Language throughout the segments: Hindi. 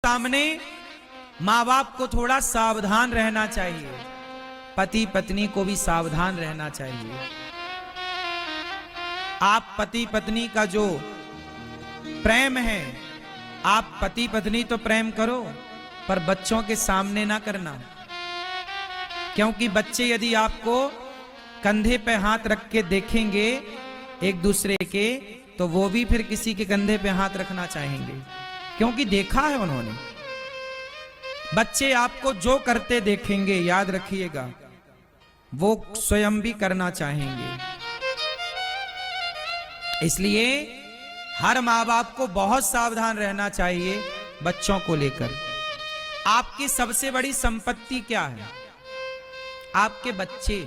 सामने माँ बाप को थोड़ा सावधान रहना चाहिए, पति पत्नी को भी सावधान रहना चाहिए। आप पति पत्नी का जो प्रेम है, आप पति पत्नी तो प्रेम करो, पर बच्चों के सामने ना करना, क्योंकि बच्चे यदि आपको कंधे पे हाथ रख के देखेंगे एक दूसरे के, तो वो भी फिर किसी के कंधे पे हाथ रखना चाहेंगे, क्योंकि देखा है उन्होंने। बच्चे आपको जो करते देखेंगे, याद रखिएगा, वो स्वयं भी करना चाहेंगे। इसलिए हर माँ बाप को बहुत सावधान रहना चाहिए बच्चों को लेकर। आपकी सबसे बड़ी संपत्ति क्या है? आपके बच्चे।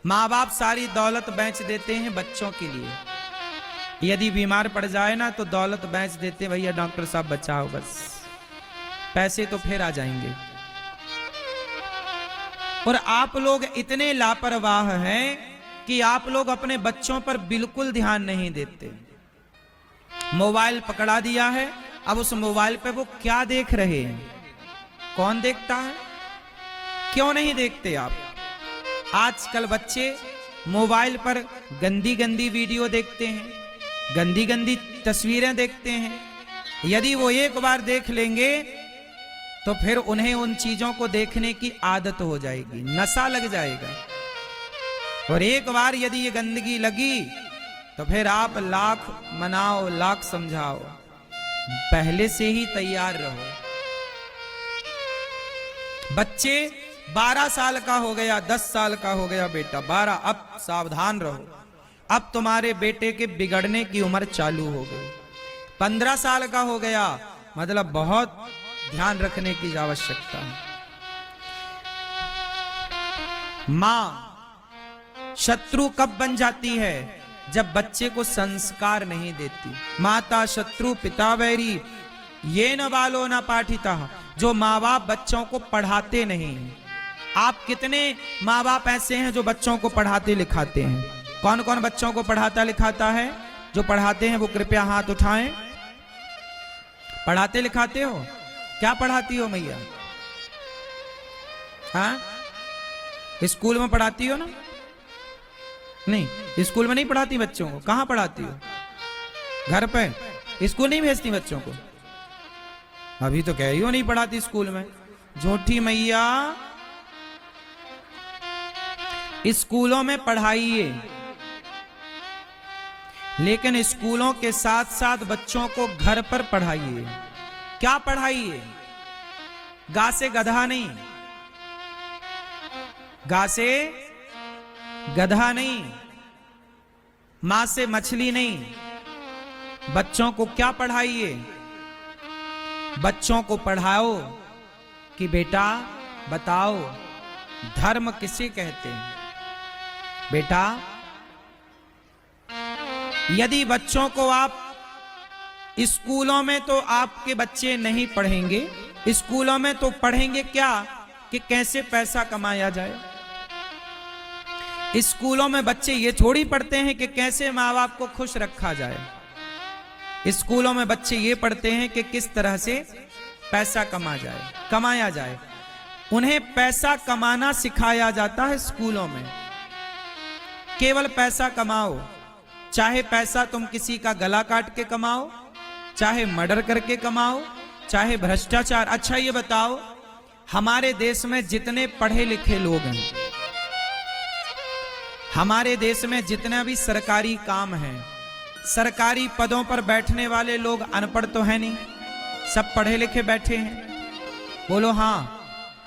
माँ बाप सारी दौलत बेच देते हैं बच्चों के लिए। यदि बीमार पड़ जाए ना तो दौलत बेच देते, भैया डॉक्टर साहब बचाओ, बस पैसे तो फिर आ जाएंगे। और आप लोग इतने लापरवाह हैं कि आप लोग अपने बच्चों पर बिल्कुल ध्यान नहीं देते। मोबाइल पकड़ा दिया है, अब उस मोबाइल पे वो क्या देख रहे हैं, कौन देखता है? क्यों नहीं देखते आप? आजकल बच्चे मोबाइल पर गंदी गंदी वीडियो देखते हैं, गंदी गंदी तस्वीरें देखते हैं। यदि वो एक बार देख लेंगे तो फिर उन्हें उन चीजों को देखने की आदत हो जाएगी, नशा लग जाएगा। और एक बार यदि ये गंदगी लगी तो फिर आप लाख मनाओ, लाख समझाओ, पहले से ही तैयार रहो। बच्चे 12 साल का हो गया, 10 साल का हो गया बेटा, 12, अब सावधान रहो, अब तुम्हारे बेटे के बिगड़ने की उम्र चालू हो गई। 15 साल का हो गया, मतलब बहुत ध्यान रखने की आवश्यकता है। मां शत्रु कब बन जाती है? जब बच्चे को संस्कार नहीं देती। माता शत्रु पिता वैरी, ये न बालो न पाठिता। जो माँ बाप बच्चों को पढ़ाते नहीं। आप कितने माँ बाप ऐसे हैं जो बच्चों को पढ़ाते लिखाते हैं? कौन कौन बच्चों को पढ़ाता लिखाता है? जो पढ़ाते हैं वो कृपया हाथ उठाएं। पढ़ाते लिखाते हो? क्या पढ़ाती हो मैया? हाँ, स्कूल में पढ़ाती हो ना? नहीं, स्कूल में नहीं पढ़ाती बच्चों को। कहाँ पढ़ाती हो? घर पे? स्कूल नहीं भेजती बच्चों को? अभी तो कह रही हो नहीं पढ़ाती स्कूल में। झूठी मैया। स्कूलों में पढ़ाइए, लेकिन स्कूलों के साथ साथ बच्चों को घर पर पढ़ाइए। क्या पढ़ाइए? गा से गधा नहीं, गा से गधा नहीं, मां से मछली नहीं। बच्चों को क्या पढ़ाइए? बच्चों को पढ़ाओ कि बेटा बताओ धर्म किसे कहते हैं। बेटा, यदि बच्चों को आप स्कूलों में, तो आपके बच्चे नहीं पढ़ेंगे। स्कूलों में तो पढ़ेंगे क्या कि कैसे पैसा कमाया जाए। स्कूलों में बच्चे ये थोड़ी पढ़ते हैं कि कैसे माँ बाप को खुश रखा जाए। स्कूलों में बच्चे ये पढ़ते हैं कि किस तरह से पैसा कमाया जाए। उन्हें पैसा कमाना सिखाया जाता है स्कूलों में। केवल पैसा कमाओ, चाहे पैसा तुम किसी का गला काट के कमाओ, चाहे मर्डर करके कमाओ, चाहे भ्रष्टाचार। अच्छा ये बताओ, हमारे देश में जितने पढ़े लिखे लोग हैं, हमारे देश में जितने भी सरकारी काम हैं, सरकारी पदों पर बैठने वाले लोग अनपढ़ तो है नहीं, सब पढ़े लिखे बैठे हैं? बोलो हाँ।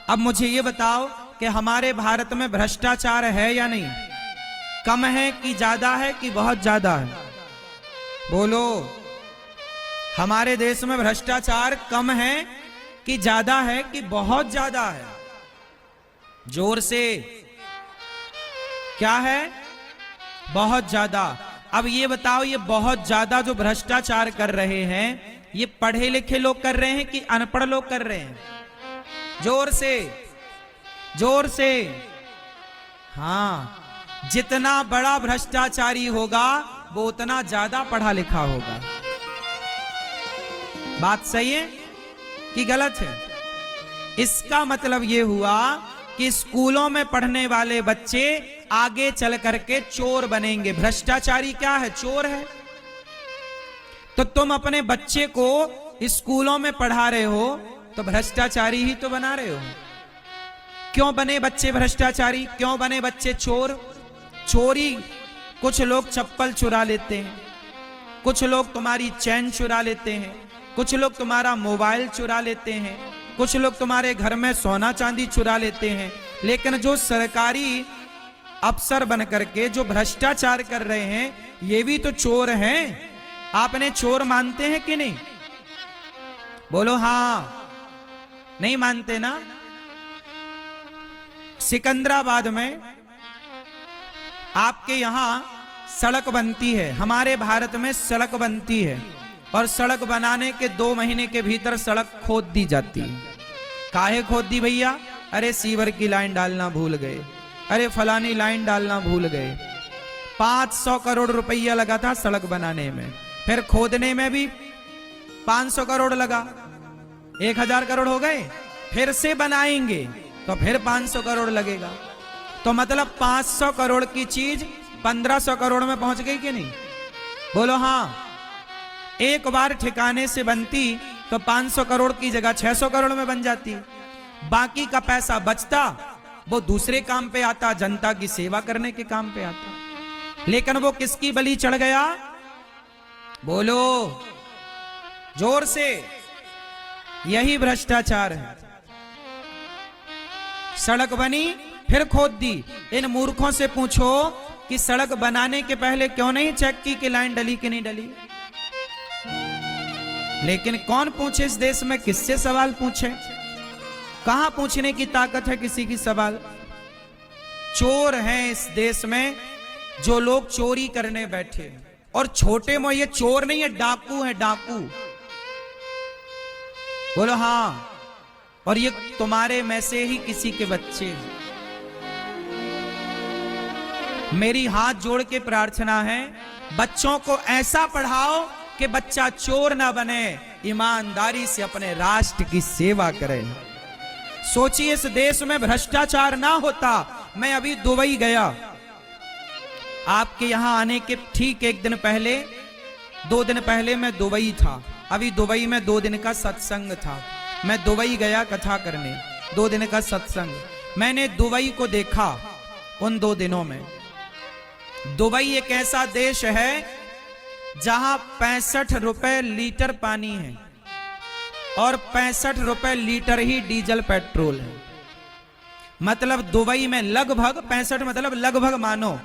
अब मुझे ये बताओ कि हमारे भारत में भ्रष्टाचार है या नहीं? कम है कि ज्यादा है कि बहुत ज्यादा है? बोलो, हमारे देश में भ्रष्टाचार कम है कि ज्यादा है कि बहुत ज्यादा है? जोर से। क्या है? बहुत ज्यादा। अब ये बताओ, ये बहुत ज्यादा जो भ्रष्टाचार कर रहे हैं, ये पढ़े लिखे लोग कर रहे हैं कि अनपढ़ लोग कर रहे हैं? जोर से, जोर से। हाँ, जितना बड़ा भ्रष्टाचारी होगा वो उतना ज्यादा पढ़ा लिखा होगा। बात सही है? कि गलत है? इसका मतलब ये हुआ कि स्कूलों में पढ़ने वाले बच्चे आगे चल करके चोर बनेंगे। भ्रष्टाचारी क्या है? चोर है। तो तुम अपने बच्चे को स्कूलों में पढ़ा रहे हो तो भ्रष्टाचारी ही तो बना रहे हो। क्यों बने बच्चे भ्रष्टाचारी? क्यों बने बच्चे चोर? चोरी, कुछ लोग चप्पल चुरा लेते हैं, कुछ लोग तुम्हारी चैन चुरा लेते हैं, कुछ लोग तुम्हारा मोबाइल चुरा लेते हैं, कुछ लोग तुम्हारे घर में सोना चांदी चुरा लेते हैं। लेकिन जो सरकारी अफसर बन करके जो भ्रष्टाचार कर रहे हैं, ये भी तो चोर हैं। आपने चोर मानते हैं कि नहीं? बोलो हां। नहीं मानते ना? सिकंदराबाद में आपके यहां सड़क बनती है, हमारे भारत में सड़क बनती है, और सड़क बनाने के 2 महीने के भीतर सड़क खोद दी जाती है। काहे खोद दी भैया? अरे सीवर की लाइन डालना भूल गए, अरे फलानी लाइन डालना भूल गए। 500 करोड़ रुपया लगा था सड़क बनाने में, फिर खोदने में भी 500 करोड़ लगा, 1000 करोड़ हो गए। फिर से बनाएंगे तो फिर 500 करोड़ लगेगा। तो मतलब 500 करोड़ की चीज 1500 करोड़ में पहुंच गई कि नहीं? बोलो हां। एक बार ठिकाने से बनती तो 500 करोड़ की जगह 600 करोड़ में बन जाती। बाकी का पैसा बचता, वो दूसरे काम पे आता, जनता की सेवा करने के काम पे आता। लेकिन वो किसकी बलि चढ़ गया? बोलो जोर से। यही भ्रष्टाचार है। सड़क बनी फिर खोद दी। इन मूर्खों से पूछो कि सड़क बनाने के पहले क्यों नहीं चेक की कि लाइन डली कि नहीं डली? लेकिन कौन पूछे इस देश में? किससे सवाल पूछे? कहां पूछने की ताकत है किसी की सवाल? चोर हैं इस देश में जो लोग चोरी करने बैठे, और छोटे मोटे ये चोर नहीं है, डाकू है, डाकू। बोलो हां। और ये तुम्हारे में से ही किसी के बच्चे हैं। मेरी हाथ जोड़ के प्रार्थना है, बच्चों को ऐसा पढ़ाओ कि बच्चा चोर ना बने, ईमानदारी से अपने राष्ट्र की सेवा करे। सोचिए इस देश में भ्रष्टाचार ना होता। मैं अभी दुबई गया, आपके यहां आने के ठीक 1 दिन पहले, 2 दिन पहले मैं दुबई था। अभी दुबई में 2 दिन का सत्संग था। मैं दुबई गया कथा करने, 2 दिन का सत्संग। मैंने दुबई को देखा उन 2 दिनों में। दुबई एक ऐसा देश है जहां 65 रुपए लीटर पानी है और 65 रुपए लीटर ही डीजल पेट्रोल है। मतलब दुबई में लगभग 65, मतलब लगभग मानो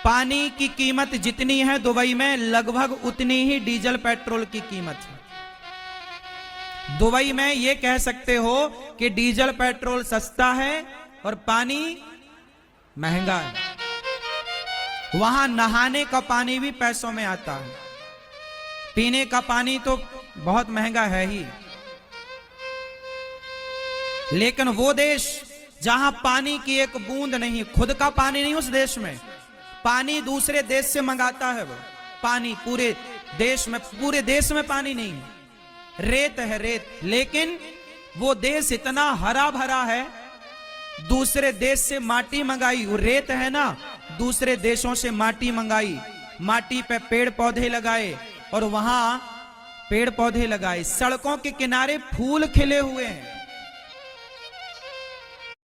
पानी की कीमत जितनी है दुबई में, लगभग उतनी ही डीजल पेट्रोल की कीमत है। दुबई में यह कह सकते हो कि डीजल पेट्रोल सस्ता है और पानी महंगा है। वहां नहाने का पानी भी पैसों में आता है, पीने का पानी तो बहुत महंगा है ही। लेकिन वो देश जहां पानी की एक बूंद नहीं, खुद का पानी नहीं, उस देश में पानी दूसरे देश से मंगाता है। वो पानी पूरे देश में पानी नहीं है, रेत है, रेत। लेकिन वो देश इतना हरा भरा है, दूसरे देश से माटी मंगाई, वो रेत है ना, दूसरे देशों से माटी मंगाई, माटी पे पेड़ पौधे लगाए और वहां पेड़ पौधे लगाए। सड़कों के किनारे फूल खिले हुए हैं,